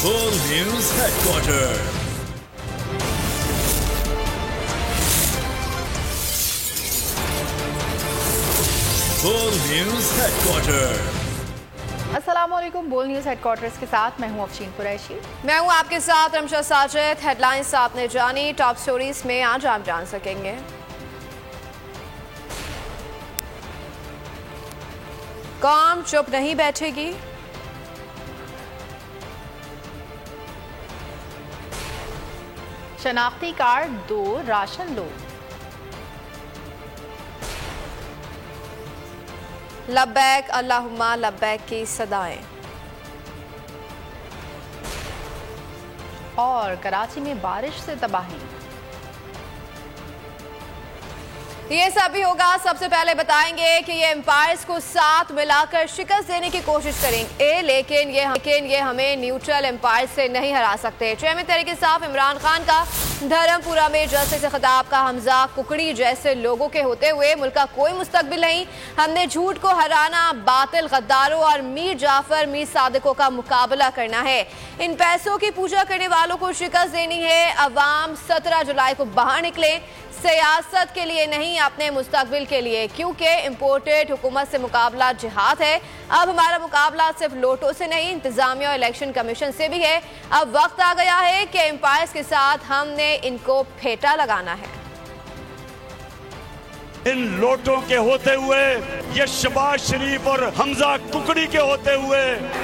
Full News Headquarters. Full News Headquarters. अस्सलामुअलैकुम। बोल news headquarters के साथ मैं हूं अफशीन कुरैशी। मैं हूं आपके साथ रमशा साजिद। हेडलाइंस आपने जानी, टॉप स्टोरीज में आज आप जान सकेंगे। कौम चुप नहीं बैठेगी, शनाख्ती कार्ड दो, राशन लो, लब्बैक अल्लाहुम्मा लब्बैक की सदाएं, और कराची में बारिश से तबाही। ये सब भी होगा। सबसे पहले बताएंगे कि ये एम्पायर्स को साथ मिलाकर शिकस्त देने की कोशिश करेंगे, लेकिन ये हमें न्यूट्रल एम्पायर से नहीं हरा सकते। चेयरमैन तहरीक इंसाफ इमरान खान का धर्मपुरा में जलसे से खिताब का हमजा कुकड़ी जैसे लोगों के होते हुए मुल्क का कोई मुस्तकबिल नहीं। हमने झूठ को हराना, बातिल गद्दारों और मीर जाफर मीर सादिकों का मुकाबला करना है। इन पैसों की पूजा करने वालों को शिकस्त देनी है। अवाम 17 जुलाई को बाहर निकले, सियासत के लिए नहीं, अपने मुस्तकबिल के लिए, क्योंकि इम्पोर्टेड हुकूमत से मुकाबला जिहाद है। अब हमारा मुकाबला सिर्फ लोटों से नहीं, इंतजामिया और इलेक्शन कमीशन से भी है। अब वक्त आ गया है कि एम्पायर्स के साथ हमने इनको फेटा लगाना है। इन लोटों के होते हुए, ये शहबाज शरीफ और हमजा कुकड़ी के होते हुए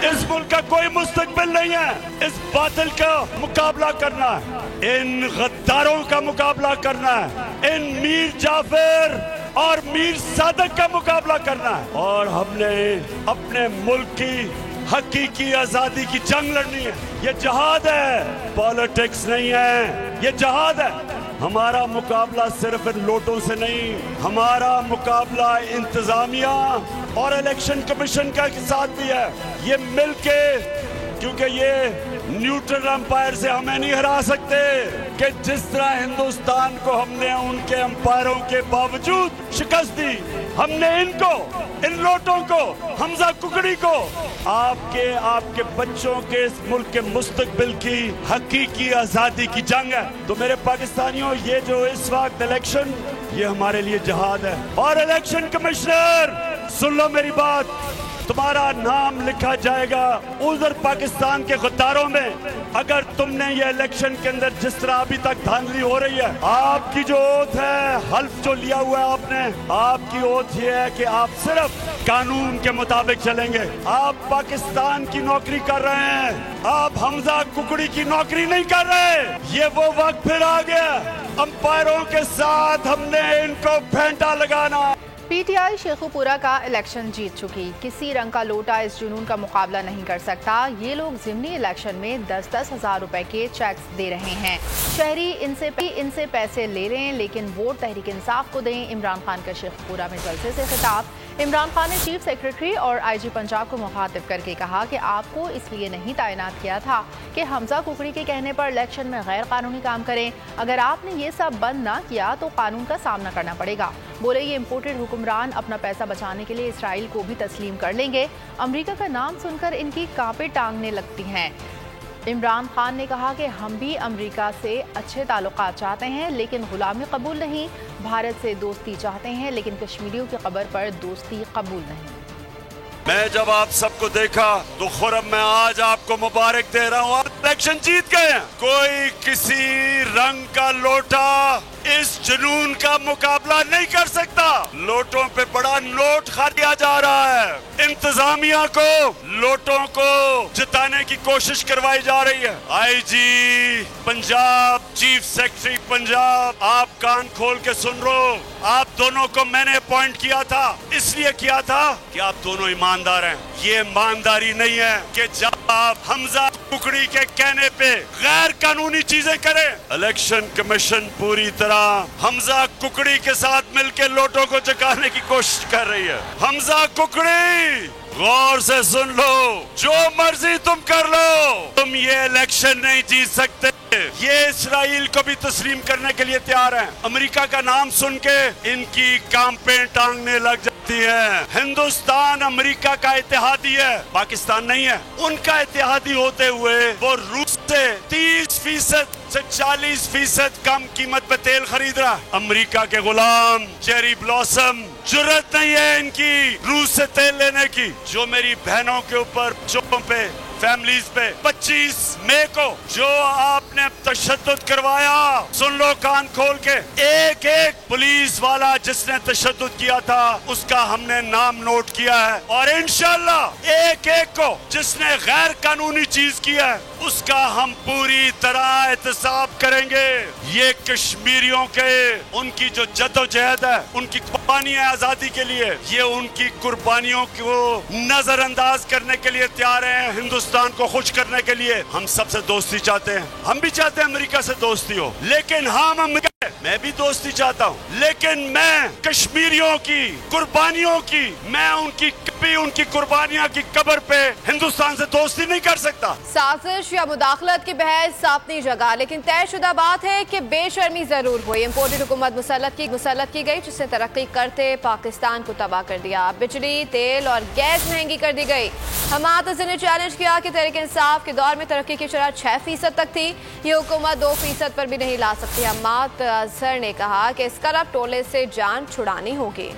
इस मुल्क का कोई मुस्तकबिल नहीं है। इस बातिल का मुकाबला करना है, इन गद्दारों का मुकाबला करना है, इन मीर जाफर और मीर सादिक का मुकाबला करना है। और हमने अपने मुल्क की हकीकी आजादी की जंग लड़नी है। ये जिहाद है, पॉलिटिक्स नहीं है, ये जिहाद है। हमारा मुकाबला सिर्फ इन लोटों से नहीं, हमारा मुकाबला इंतजामिया और इलेक्शन कमीशन का साथ भी है। ये मिलके, क्योंकि ये न्यूट्रल एम्पायर से हमें नहीं हरा सकते कि जिस तरह हिंदुस्तान को हमने उनके एम्पायरों के बावजूद शिकस्त दी, हमने इनको, इन लोटों को, हमजा कुकड़ी को, आपके बच्चों के इस मुल्क के मुस्तकबिल की हकीकी आजादी की जंग है। तो मेरे पाकिस्तानियों, ये जो इस वक्त इलेक्शन, ये हमारे लिए जिहाद है। और इलेक्शन कमिश्नर, सुन लो मेरी बात, तुम्हारा नाम लिखा जाएगा उधर पाकिस्तान के गद्दारों में अगर तुमने ये इलेक्शन के अंदर जिस तरह अभी तक धांधली हो रही है। आपकी जो ओथ है, हल्फ जो लिया हुआ है आपने, आपकी ओथ ये है कि आप सिर्फ कानून के मुताबिक चलेंगे। आप पाकिस्तान की नौकरी कर रहे हैं, आप हमजा कुकड़ी की नौकरी नहीं कर रहे। ये वो वक्त फिर आ गया, अंपायरों के साथ हमने इनको फेंटा लगाना। पीटीआई शेखुपुरा का इलेक्शन जीत चुकी, किसी रंग का लोटा इस जुनून का मुकाबला नहीं कर सकता। ये लोग ज़िमनी इलेक्शन में 10-10 हज़ार रुपए के चेक्स दे रहे हैं। शहरी इनसे पैसे ले रहे हैं, लेकिन वोट तहरीक इंसाफ को दें। इमरान खान का शेखुपुरा में जलसे से खिताब। इमरान खान ने चीफ सेक्रेटरी और आईजी पंजाब को मुखातिब करके कहा कि आपको इसलिए नहीं तैनात किया था कि हमजा कुकड़ी के कहने पर इलेक्शन में गैर कानूनी काम करें। अगर आपने ये सब बंद ना किया तो कानून का सामना करना पड़ेगा। बोले ये इम्पोर्टेड हुक्मरान अपना पैसा बचाने के लिए इसराइल को भी तस्लीम कर लेंगे। अमेरिका का नाम सुनकर इनकी कांपे टांगने लगती हैं। इमरान खान ने कहा कि हम भी अमेरिका से अच्छे ताल्लुकात चाहते हैं, लेकिन गुलामी कबूल नहीं। भारत से दोस्ती चाहते हैं, लेकिन कश्मीरियों की खबर पर दोस्ती कबूल नहीं। मैं जब आप सबको देखा तो खुरम मैं आज आपको मुबारक दे रहा हूँ, आप इलेक्शन जीत गए हैं। कोई किसी रंग का लोटा इस जुनून का मुकाबला नहीं कर सकता। लोटों पे बड़ा नोट खरीदा जा रहा है। इंतजामिया को लोटों को जिताने की कोशिश करवाई जा रही है। IG Punjab, chief secretary Punjab, आप कान खोल के सुन लो। आप दोनों को मैंने अपॉइंट किया था, इसलिए किया था कि आप दोनों ईमानदार हैं। ये ईमानदारी नहीं है कि जब आप हमजा कुकड़ी के कहने पे गैर कानूनी चीजें करें। इलेक्शन कमीशन पूरी तरह हमजा कुकड़ी के साथ मिलकर लोटों को चकाने की कोशिश कर रही है। हमजा कुकड़ी, गौर से सुन लो, जो मर्जी तुम कर लो, तुम हम ये इलेक्शन नहीं जीत सकते। ये इसराइल को भी तस्लीम करने के लिए तैयार हैं। अमेरिका का नाम सुन के इनकी कांपें टांगने लग जाती हैं। हिंदुस्तान अमेरिका का इत्तेहादी है, पाकिस्तान नहीं है। उनका इत्तेहादी होते हुए वो रूस से 30% से 40% कम कीमत पे तेल खरीद रहा है। अमेरिका के गुलाम चेरी ब्लॉसम, जुर्रत नहीं है इनकी रूस से तेल लेने की। जो मेरी बहनों के ऊपर, बच्चों पे, फैमिलीज पे 25 मई को जो आपने तशद्दुद करवाया, सुन लो कान खोल के, एक एक पुलिस वाला जिसने तशद्दुद किया था उसका हमने नाम नोट किया है, और इंशाल्लाह एक एक को जिसने गैर कानूनी चीज किया है उसका हम पूरी तरह एहतसाब करेंगे। ये कश्मीरियों के उनकी जो जद्दोजहद है, उनकी कुर्बानियां आजादी के लिए, ये उनकी कुर्बानियों को नजरअंदाज करने के लिए तैयार हैं। हिंदुस्तान को खुश करने के लिए हम सबसे दोस्ती चाहते हैं। हम भी चाहते हैं अमेरिका से दोस्ती हो, लेकिन मैं भी दोस्ती चाहता हूँ, लेकिन मैं कश्मीरियों की कुर्बानियों की, मैं उनकी कभी उनकी कुर्बानियां की कब्र पे हिंदुस्तान से दोस्ती नहीं कर सकता। साजिश या मुदाखलत की बहस अपनी जगह, लेकिन तयशुदा बात है कि बेशर्मी जरूर हुई। इम्पोर्टेड हुकूमत मुसल्लत की गई जिसने तरक्की करते पाकिस्तान को तबाह कर दिया। बिजली, तेल और गैस महंगी कर दी गई। हमाद ने चैलेंज किया कि तहरीक इंसाफ के दौर में तरक्की की शरह 6% तक थी, ये हुकूमत 2% पर भी नहीं ला सकती। हमाद अजहर ने कहा कि इस करप्ट टोले से जान छुड़ानी होगी।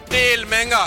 तेल महंगा,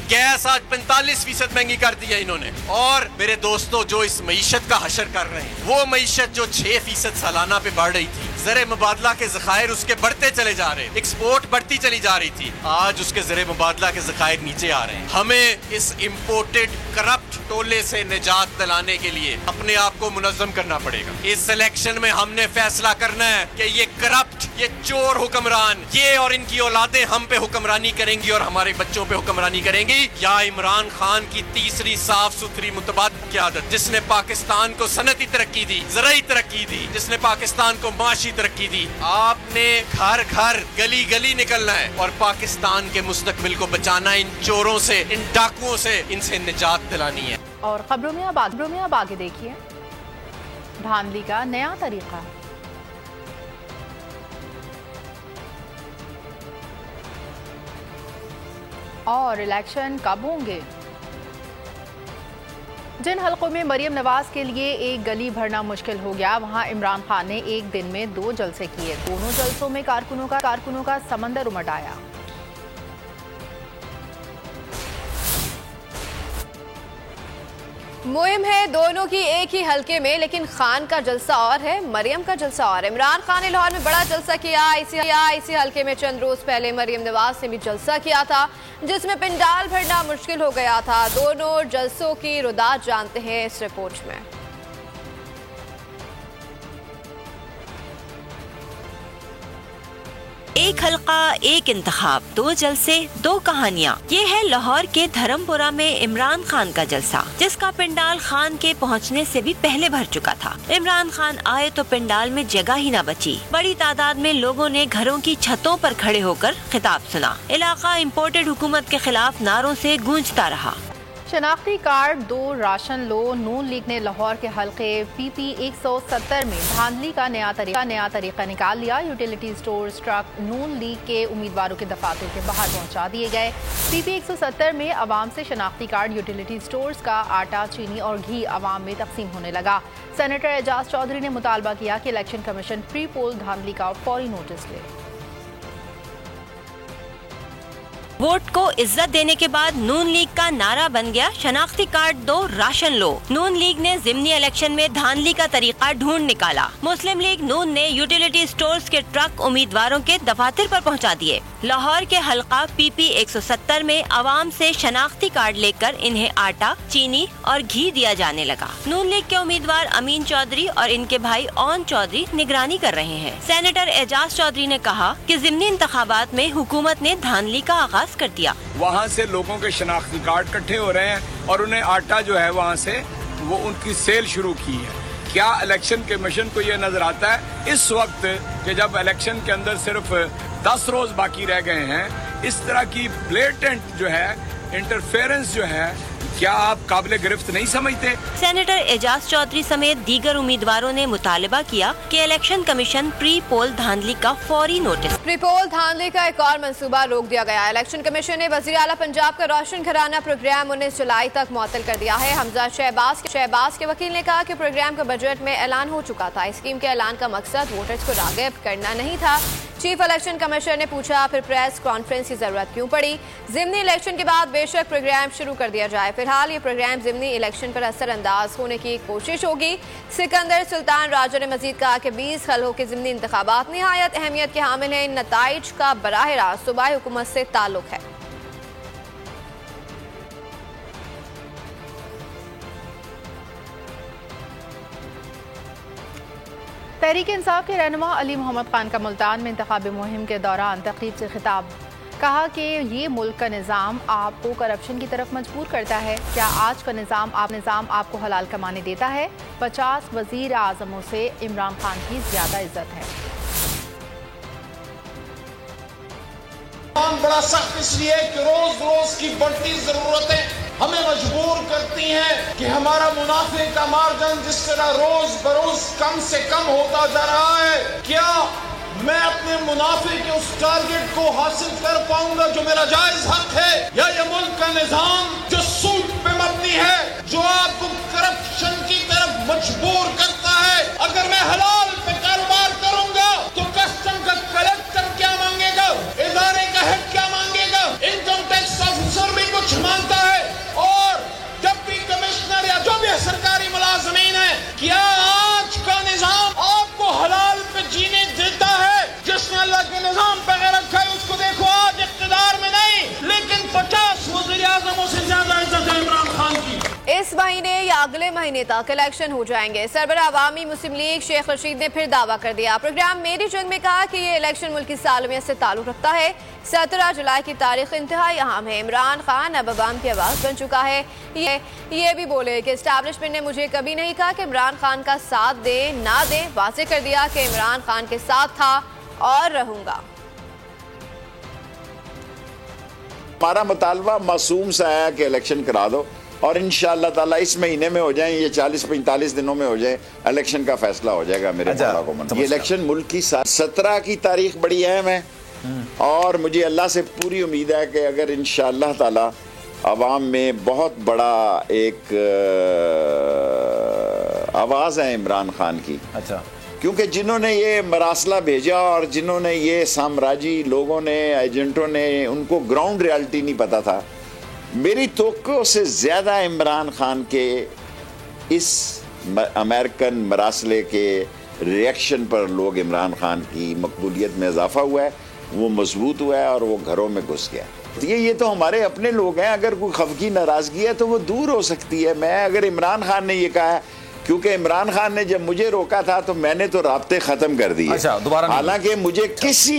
गैस आज 45% महंगी कर दी है इन्होंने। और मेरे दोस्तों, जो इस मईशत का हशर कर रहे हैं, वो मईशत जो 6% सालाना पे बढ़ रही थी, ज़र मुबादला के ज़खायर उसके बढ़ते चले जा रहे हैं, एक्सपोर्ट बढ़ती चली जा रही थी, आज उसके ज़र मुबादला के ज़खायर नीचे आ रहे हैं। हमें इस इम्पोर्टेड करप्ट टोले से निजात दिलाने के लिए अपने आप को मुनज़्ज़म करना पड़ेगा। इस इलेक्शन में हमने फैसला करना है कि ये करप्ट, ये चोर हुक्मरान, ये और इनकी औलादें हम पे हुक्मरानी करेंगी और हमारे बच्चों पे हुक्मरानी करेंगी, या इमरान खान की तीसरी साफ सुथरी मुतबादल क़यादत जिसने पाकिस्तान को सनती तरक्की दी, ज़राई तरक्की दी, जिसने पाकिस्तान को माशी तरक्की दी। आपने घर घर गली गली निकलना है और पाकिस्तान के मुस्तकबिल को बचाना, इन चोरों से, इन डाकुओं से, इनसे निजात दिलानी है। और खबरों में अब आगे देखिए धांधली का नया तरीका। और इलेक्शन कब होंगे? जिन हलकों में मरियम नवाज के लिए एक गली भरना मुश्किल हो गया, वहां इमरान खान ने एक दिन में 2 जलसे किए। दोनों जलसों में कारकुनों का समंदर उमड़ आया। मुहिम है दोनों की एक ही हलके में, लेकिन खान का जलसा और है, मरियम का जलसा और। इमरान खान ने लाहौर में बड़ा जलसा किया। इसी हलके में चंद रोज पहले मरियम नवाज ने भी जलसा किया था, जिसमें पंडाल भरना मुश्किल हो गया था। दोनों जलसों की रुदात जानते हैं इस रिपोर्ट में। एक हल्का, एक इंतखाब, 2 जलसे, 2 कहानियाँ। ये है लाहौर के धर्मपुरा में इमरान खान का जलसा, जिसका पंडाल खान के पहुँचने से भी पहले भर चुका था। इमरान खान आए तो पंडाल में जगह ही न बची। बड़ी तादाद में लोगों ने घरों की छतों पर खड़े होकर खिताब सुना। इलाका इम्पोर्टेड हुकूमत के खिलाफ नारों से गूंजता रहा। शनाख्ती कार्ड 2 राशन लो। नून लीग ने लाहौर के हल्के PP 170 में धांधली का नया तरीका निकाल लिया। यूटिलिटी स्टोर्स ट्रक नून लीग के उम्मीदवारों के दफातर के बाहर पहुंचा दिए गए। PP 170 में अवाम से शनाख्ती कार्ड, यूटिलिटी स्टोर्स का आटा, चीनी और घी अवाम में तकसीम होने लगा। सेनेटर एजाज चौधरी ने मुतालबा किया कि इलेक्शन कमीशन प्री पोल धांधली का फौरी नोटिस ले। वोट को इज्जत देने के बाद नून लीग का नारा बन गया, शनाख्ती कार्ड 2 राशन लो। नून लीग ने ज़िमनी इलेक्शन में धांधली का तरीका ढूंढ निकाला। मुस्लिम लीग नून ने यूटिलिटी स्टोर्स के ट्रक उम्मीदवारों के दफातर पर पहुंचा दिए। लाहौर के हल्का PP 170 में अवाम से शनाख्ती कार्ड लेकर इन्हें आटा, चीनी और घी दिया जाने लगा। नून लीग के उम्मीदवार अमीन चौधरी और इनके भाई ओन चौधरी निगरानी कर रहे हैं। सेनेटर एजाज चौधरी ने कहा कि ज़िमनी इंतखाबात में हुकूमत ने धांधली का आगाज कर दिया। वहाँ से लोगों के शनाख्ती कार्ड इकट्ठे हो रहे हैं और उन्हें आटा जो है वहाँ से वो उनकी सेल शुरू की है। क्या इलेक्शन कमीशन को ये नजर आता है इस वक्त कि जब इलेक्शन के अंदर सिर्फ 10 रोज बाकी रह गए हैं, इस तरह की ब्लेटेंट जो है इंटरफेरेंस जो है क्या आप काबिल गिरफ्त नहीं समझते? सेनेटर एजाज चौधरी समेत दीगर उम्मीदवारों ने मुतालबा किया कि इलेक्शन कमीशन प्री पोल धांधली का फौरी नोटिस। प्री पोल धांधली का एक और मंसूबा रोक दिया गया। इलेक्शन कमीशन ने वज़ीर आला पंजाब का रोशन घराना प्रोग्राम 19 जुलाई तक मुअत्तल कर दिया है। हमजा शहबाज के वकील ने कहा कि प्रोग्राम का बजट में ऐलान हो चुका था। इस स्कीम के ऐलान का मकसद वोटर्स को राग़िब करना नहीं था। चीफ इलेक्शन कमिश्नर ने पूछा फिर प्रेस कॉन्फ्रेंस की जरूरत क्यों पड़ी? ज़िमनी इलेक्शन के बाद बेशक प्रोग्राम शुरू कर दिया जाए। फिलहाल ये प्रोग्राम ज़िमनी इलेक्शन पर असरअंदाज होने की कोशिश होगी। सिकंदर सुल्तान राजा ने मजीद कहा कि 20 हलकों के ज़िमनी इंतखाबात निहायत अहमियत के हामिल हैं। इन नताइज का बराह रास्त सूबाई हुकूमत से ताल्लुक है। तहरीक इंसाफ के रहनुमा अली मोहम्मद खान का मुल्तान में इंतखाबी मुहिम के दौरान तकरीब से खिताब। कहा कि ये मुल्क का निज़ाम आपको करप्शन की तरफ मजबूर करता है। क्या आज का निज़ाम आपको हलाल कमाने देता है? 50 वज़ीर आज़मों से इमरान खान की ज़्यादा इज्जत है। बड़ा सख्त इसलिए कि रोज रोज की बढ़ती जरूरतें हमें मजबूर करती हैं कि हमारा मुनाफे का मार्जिन जिस तरह रोज बरोज कम से कम होता जा रहा है, क्या मैं अपने मुनाफे के उस टारगेट को हासिल कर पाऊंगा जो मेरा जायज हक है? या ये मुल्क का निजाम जो सूद पे मबनी है, जो आपको करप्शन की तरफ मजबूर करता है? अगर मैं हलाल पे कारोबार करूंगा तो कस्टम का कलेक्टर क्या मांगेगा, इदारे का हेड क्या मांगेगा, इनकम टैक्स ऑफिसर भी कुछ मांगता है, और डिप्टी कमिश्नर या जो भी सरकारी मुलाजमीन है। क्या आज का निजाम आपको हलाल पे जीने देता है? जिसने अल्लाह के निजाम पे गैरत खाई उसको देखो आज इख्तिदार में नहीं, लेकिन 50 वज़ीर आज़मों से ज्यादा इज्जत है इमरान खान की। इस महीने या अगले महीने तक इलेक्शन हो जाएंगे। सरबराह अवामी मुस्लिम लीग शेख रशीद ने फिर दावा कर दिया। प्रोग्राम मेरी जंग में कहा कि ये इलेक्शन मुल्क की सालमियत से ताल्लुक रखता है। 17 जुलाई की तारीख इंतहाई अहम है। इमरान खान अब अवाम की आवाज़ बन चुका है। ये भी बोले कि एस्टैब्लिशमेंट ने मुझे कभी नहीं कहा कि इमरान खान का साथ दे ना दे। वाज़ेह कर दिया कि इमरान खान के साथ था और रहूंगा। हमारा मुतालबा मासूम सा है कि इलेक्शन करा दो और इंशाअल्लाह ताला इस महीने में हो जाए, ये 40-45 दिनों में हो जाए, इलेक्शन का फैसला हो जाएगा मेरे मौला को मन। ये इलेक्शन मुल्क की 17 की तारीख बड़ी अहम है और मुझे अल्लाह से पूरी उम्मीद है कि अगर इंशाअल्लाह ताला अवाम में बहुत बड़ा एक आवाज़ है इमरान खान की। अच्छा, क्योंकि जिन्होंने ये मरासला भेजा और जिन्होंने ये साम्राज्य लोगों ने, एजेंटों ने, उनको ग्राउंड रियलिटी नहीं पता था। मेरी तवक्को से ज़्यादा इमरान खान के इस अमेरिकन मरासले के रिएक्शन पर लोग इमरान खान की मकबूलियत में इजाफा हुआ है, वो मजबूत हुआ है और वो घरों में घुस गया। ये तो हमारे अपने लोग हैं। अगर कोई खफगी नाराज़गी है तो वो दूर हो सकती है। मैं अगर इमरान खान ने ये कहा है, क्योंकि इमरान खान ने जब मुझे रोका था तो मैंने तो राब्ते ख़त्म कर दिए। अच्छा, दोबारा हालांकि मुझे किसी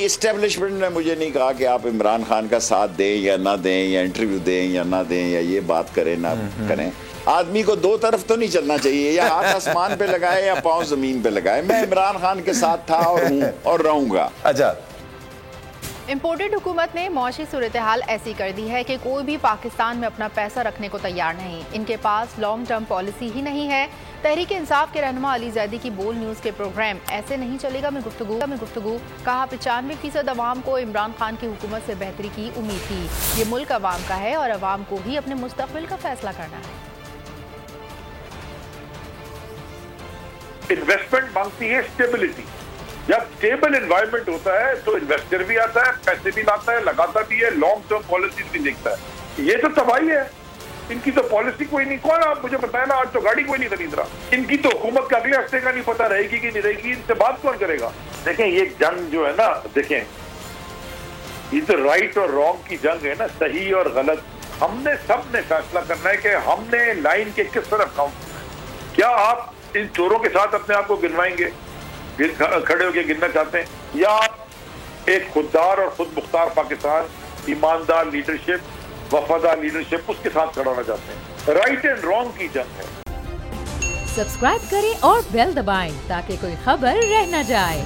इस्टेब्लिशमेंट ने मुझे नहीं कहा कि आप इमरान खान का साथ दें या ना दें, या इंटरव्यू दें या ना दें, या ये बात करें ना करें। आदमी को दो तरफ तो नहीं चलना चाहिए, या हाथ आसमान पे लगाए या पाँव ज़मीन पे लगाए। मैं इमरान खान के साथ था और हूँ और रहूँगा। अच्छा, इम्पोर्टेड हुकूमत ने मौशी सूरत हाल ऐसी कर दी है कि कोई भी पाकिस्तान में अपना पैसा रखने को तैयार नहीं। इनके पास लॉन्ग टर्म पॉलिसी ही नहीं है। तहरीक इंसाफ के रहनुमा अली जैदी की बोल न्यूज़ के प्रोग्राम ऐसे नहीं चलेगा में गुफ्तगू कहा 95% अवाम को इमरान खान की हुकूमत से बेहतरी की उम्मीद थी। ये मुल्क अवाम का है और अवाम को ही अपने मुस्तकबिल का फैसला करना है। इन्वेस्टमेंट मांगती है स्टेबिलिटी। जब स्टेबल एनवायरनमेंट होता है तो इन्वेस्टर भी आता है, पैसे भी लाता है, लगाता भी है, लॉन्ग टर्म पॉलिसी भी देखता है। ये तो तबाही है। इनकी तो पॉलिसी कोई नहीं। कौन आप मुझे बताया ना, आज तो गाड़ी कोई नहीं खरीद रहा। इनकी तो हुकूमत का अगले हफ्ते का नहीं पता रहेगी कि नहीं रहेगी। इनसे बात कौन करेगा? देखें, ये जंग जो है ना, देखें, ये तो राइट और रॉन्ग की जंग है ना, सही और गलत। हमने सबने फैसला करना है कि हमने लाइन के किस तरफ काउंट। क्या आप इन चोरों के साथ अपने आप को गिनवाएंगे, खड़े होकर गिनना चाहते हैं, या आप एक खुददार और खुद मुख्तार पाकिस्तान, ईमानदार लीडरशिप, वफादार लीडरशिप, उसके साथ खड़ा होना चाहते हैं? राइट एंड रॉन्ग की जंग है। सब्सक्राइब करें और बेल दबाएं ताकि कोई खबर रह न जाए।